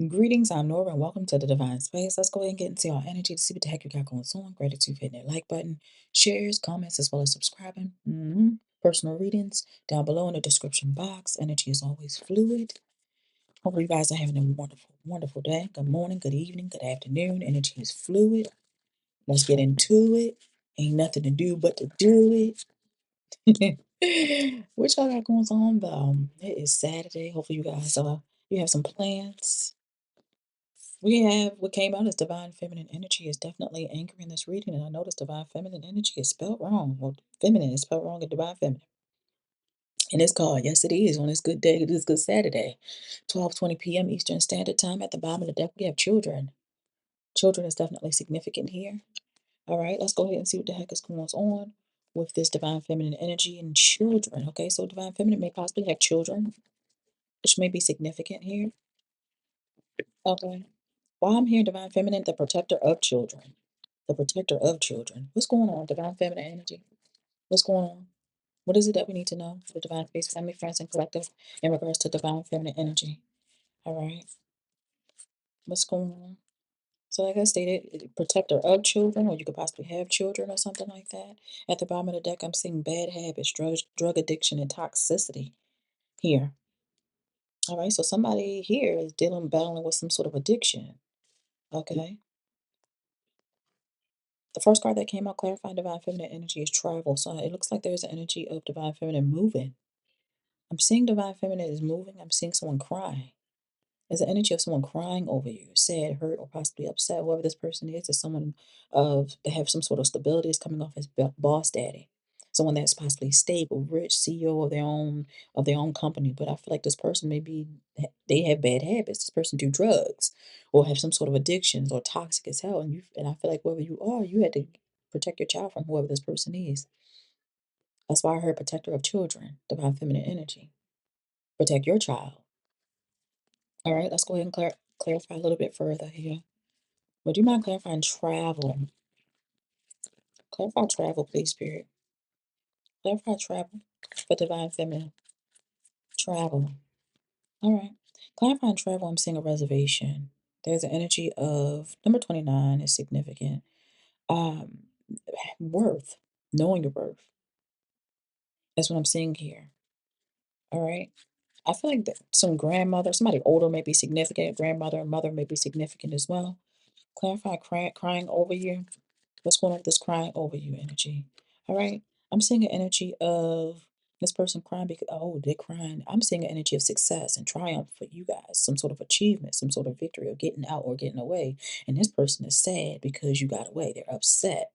Greetings, I'm Nora, and welcome to the Divine Space. Let's go ahead and get into our energy to see what the heck you got going on. Gratitude for hitting that like button, shares, comments, as well as subscribing. Personal readings down below in the description box. Energy is always fluid. Hope you guys are having a wonderful, wonderful day. Good morning, good evening, good afternoon. Energy is fluid. Let's get into it. Ain't nothing to do but to do it. What y'all got going on though? It is Saturday. Hopefully you guys you have some plans. We have what came out as divine feminine energy is definitely anchoring this reading, and I noticed divine feminine energy is spelled wrong. Well, feminine is spelled wrong in divine feminine. And it's called, yes, it is on this good day, this good Saturday, 12:20 p.m. Eastern Standard Time. At the bottom of the deck, we have children. Children is definitely significant here. All right, let's go ahead and see what the heck is going on with this divine feminine energy and children. Okay, so divine feminine may possibly have children, which may be significant here. Okay. While I'm here, divine feminine, the protector of children. The protector of children. What's going on, divine feminine energy? What's going on? What is it that we need to know for the divine space, family, friends, and collective in regards to divine feminine energy? All right. What's going on? So, like I stated, protector of children, or you could possibly have children or something like that. At the bottom of the deck, I'm seeing bad habits, drug addiction, and toxicity here. All right. So somebody here is battling with some sort of addiction. Okay. The first card that came out clarifying divine feminine energy is travel. So it looks like there's an energy of divine feminine moving. I'm seeing divine feminine is moving. I'm seeing someone crying. There's an energy of someone crying over you, sad, hurt, or possibly upset. Whoever this person is someone of that have some sort of stability is coming off as boss daddy. Someone that's possibly stable, rich, CEO of their own company. But I feel like this person they have bad habits. This person do drugs or have some sort of addictions or toxic as hell. And I feel like whoever you are, you had to protect your child from whoever this person is. That's why I heard protector of children, divine feminine energy. Protect your child. All right, let's go ahead and clarify a little bit further here. Would you mind clarifying travel? Clarify travel, please, Spirit. Clarify travel for divine feminine. Travel. All right. Clarifying travel, I'm seeing a reservation. There's an energy of number 29 is significant. Um, worth, knowing your worth. That's what I'm seeing here. All right. I feel like that some grandmother, somebody older may be significant. Grandmother and mother may be significant as well. Clarify crying over you. What's going on with this crying over you energy? All right. I'm seeing an energy of this person crying because, oh, they're crying. I'm seeing an energy of success and triumph for you guys, some sort of achievement, some sort of victory or getting out or getting away. And this person is sad because you got away. They're upset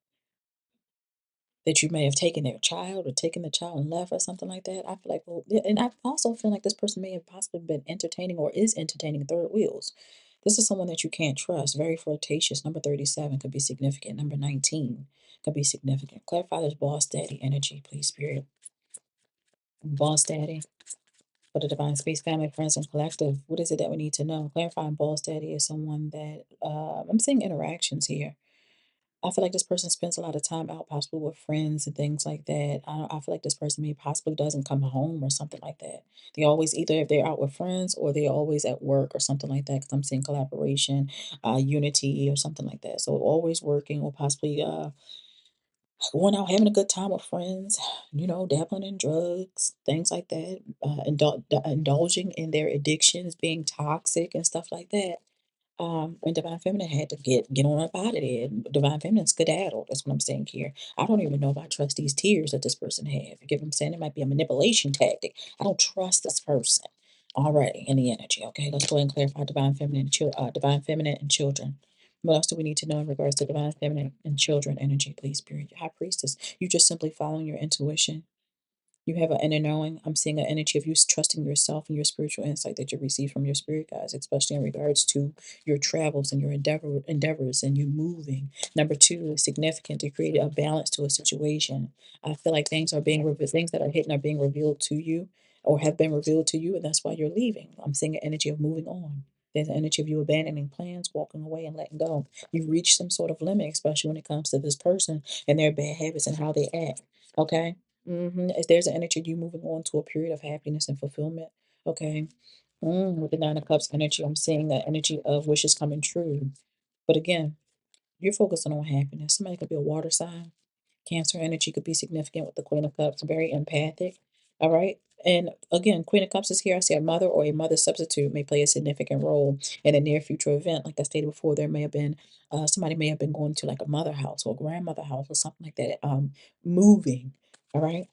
that you may have taken their child or taken the child and left or something like that. I feel like, well, yeah, and I also feel like this person may have possibly been entertaining or is entertaining third wheels. This is someone that you can't trust. Very flirtatious. Number 37 could be significant. Number 19 could be significant. Clarify this boss daddy energy, please, Spirit. Boss daddy for the divine space, family, friends, and collective. What is it that we need to know? Clarifying boss daddy is someone that I'm seeing interactions here. I feel like this person spends a lot of time out, possibly with friends and things like that. I feel like this person maybe possibly doesn't come home or something like that. They always either if they're out with friends or they're always at work or something like that. Because I'm seeing collaboration, unity or something like that. So always working or possibly going out having a good time with friends. Dabbling in drugs, things like that. Indulging in their addictions, being toxic and stuff like that. And Divine Feminine had to get on up out of there. Divine Feminine skedaddled. That's what I'm saying here. I don't even know if I trust these tears that this person had. You get what I'm saying? It might be a manipulation tactic. I don't trust this person already in the energy. Okay, let's go ahead and clarify Divine Feminine and children. What else do we need to know in regards to Divine Feminine and children energy, please, Spirit? High Priestess, you just simply following your intuition. You have an inner knowing. I'm seeing an energy of you trusting yourself and your spiritual insight that you receive from your spirit guides, especially in regards to your travels and your endeavors and you moving. Number two is significant to create a balance to a situation. I feel like things are being revealed, things that are hidden are being revealed to you or have been revealed to you, and that's why you're leaving. I'm seeing an energy of moving on. There's an energy of you abandoning plans, walking away, and letting go. You've reached some sort of limit, especially when it comes to this person and their bad habits and how they act. Okay. If there's an energy, you moving on to a period of happiness and fulfillment. Okay. With the Nine of Cups energy, I'm seeing that energy of wishes coming true. But again, you're focusing on happiness. Somebody could be a water sign. Cancer energy could be significant with the Queen of Cups, very empathic. All right. And again, Queen of Cups is here. I see a mother or a mother substitute may play a significant role in a near future event. Like I stated before, there may have been somebody may have been going to like a mother house or grandmother house or something like that. Moving. All right.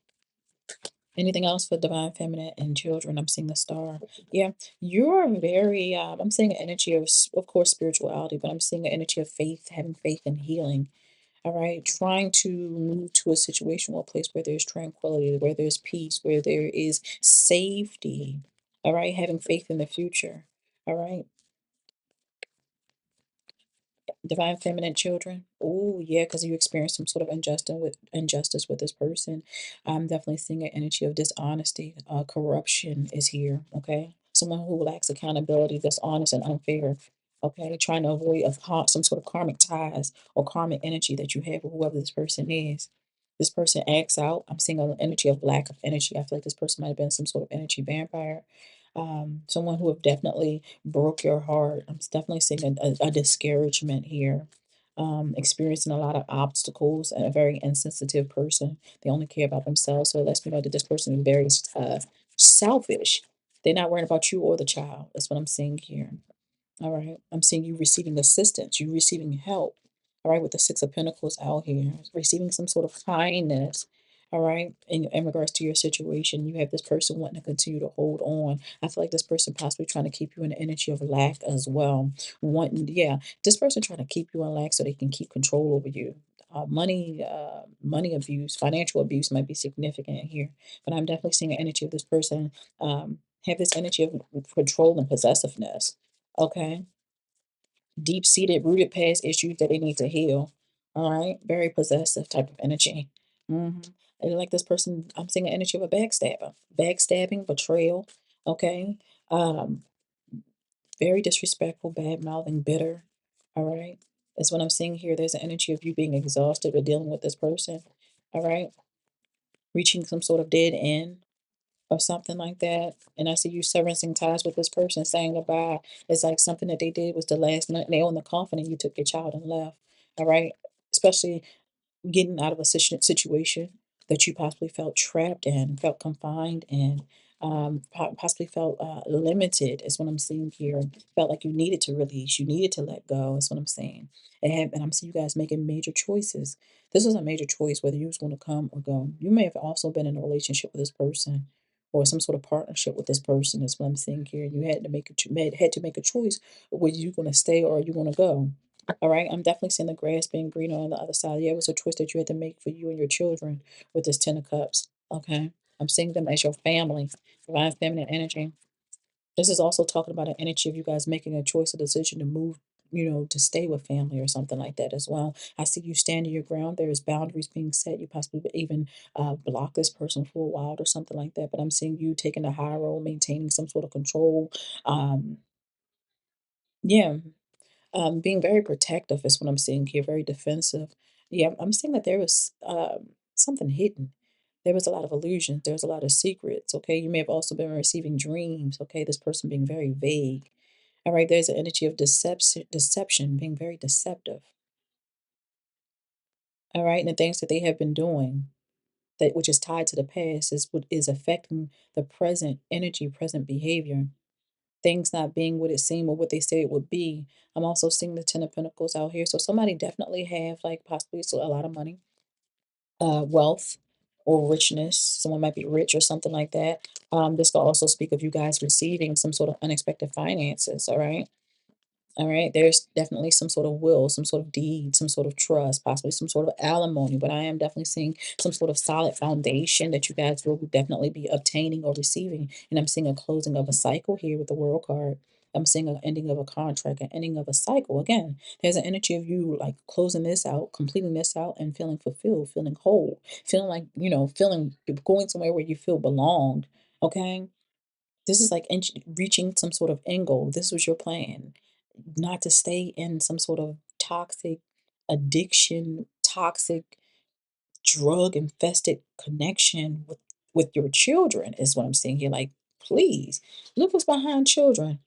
Anything else for divine feminine and children? I'm seeing the star. Yeah, you're very. I'm seeing an energy of, of course, spirituality, but I'm seeing an energy of faith, having faith and healing. All right, trying to move to a situation or a place where there's tranquility, where there's peace, where there is safety. All right, having faith in the future. All right, divine feminine children. Oh yeah, because you experienced some sort of injustice with this person. I'm definitely seeing an energy of dishonesty. Corruption is here. Okay, someone who lacks accountability, dishonest and unfair. Okay, trying to avoid some sort of karmic ties or karmic energy that you have with whoever this person is. This person acts out. I'm seeing an energy of lack of energy. I feel like this person might have been some sort of energy vampire. Someone who have definitely broke your heart. I'm definitely seeing a discouragement here. Experiencing a lot of obstacles and a very insensitive person. They only care about themselves. So it lets me know that this person is very selfish. They're not worrying about you or the child. That's what I'm seeing here. All right. I'm seeing you receiving assistance, you receiving help. All right. With the Six of Pentacles out here, receiving some sort of kindness. All right. In regards to your situation, you have this person wanting to continue to hold on. I feel like this person possibly trying to keep you in the energy of lack as well. Yeah, this person trying to keep you in lack so they can keep control over you. Money abuse, financial abuse might be significant here, but I'm definitely seeing an energy of this person have this energy of control and possessiveness. Okay. Deep-seated, rooted past issues that they need to heal. All right. Very possessive type of energy. hmm And like this person, I'm seeing an energy of a backstabber. Backstabbing, betrayal. Okay. Um, very disrespectful, bad mouthing, bitter. All right. That's what I'm seeing here. There's an energy of you being exhausted with dealing with this person. All right. Reaching some sort of dead end or something like that. And I see you severing some ties with this person, saying goodbye. It's like something that they did was the last nail in the coffin, and you took your child and left. All right. Especially getting out of a situation that you possibly felt trapped in, felt confined in, possibly felt limited, is what I'm seeing here. Felt like you needed to release, you needed to let go, is what I'm saying. And I'm seeing you guys making major choices. This is a major choice whether you was going to come or go. You may have also been in a relationship with this person or some sort of partnership with this person, is what I'm seeing here. You had to had to make a choice. Were you going to stay or are you going to go? All right, I'm definitely seeing the grass being greener on the other side. Yeah, it was a choice that you had to make for you and your children with this Ten of Cups. Okay, I'm seeing them as your family, divine feminine energy. This is also talking about an energy of you guys making a choice, a decision to move, to stay with family or something like that as well. I see you standing your ground. There's boundaries being set. You possibly would even block this person for a while or something like that. But I'm seeing you taking the high road, maintaining some sort of control. Yeah, being very protective is what I'm seeing here, very defensive. Yeah, I'm seeing that there was something hidden. There was a lot of illusions. There was a lot of secrets. Okay, you may have also been receiving dreams. Okay, this person being very vague. All right, there's an energy of deception, being very deceptive. All right, and the things that they have been doing, that which is tied to the past, is what is affecting the present energy, present behavior. Things not being what it seemed or what they say it would be. I'm also seeing the Ten of Pentacles out here. So somebody definitely have like possibly a lot of money, wealth, or richness. Someone might be rich or something like that. This could also speak of you guys receiving some sort of unexpected finances. All right. All right, there's definitely some sort of will, some sort of deed, some sort of trust, possibly some sort of alimony, but I am definitely seeing some sort of solid foundation that you guys will definitely be obtaining or receiving. And I'm seeing a closing of a cycle here with the World card. I'm seeing an ending of a contract, an ending of a cycle. Again, there's an energy of you like closing this out, completing this out, and feeling fulfilled, feeling whole, feeling like, feeling going somewhere where you feel belonged. Okay, this is like reaching some sort of end goal. This was your plan, not to stay in some sort of toxic addiction, toxic drug infested connection with your children is what I'm seeing here. Like Please. Look what's behind children.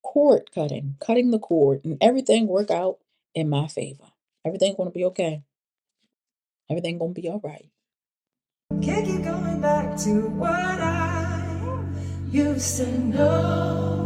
Cord cutting the cord, and everything work out in my favor. Everything gonna be okay. Everything gonna be all right. Can't keep going back to what I used to know.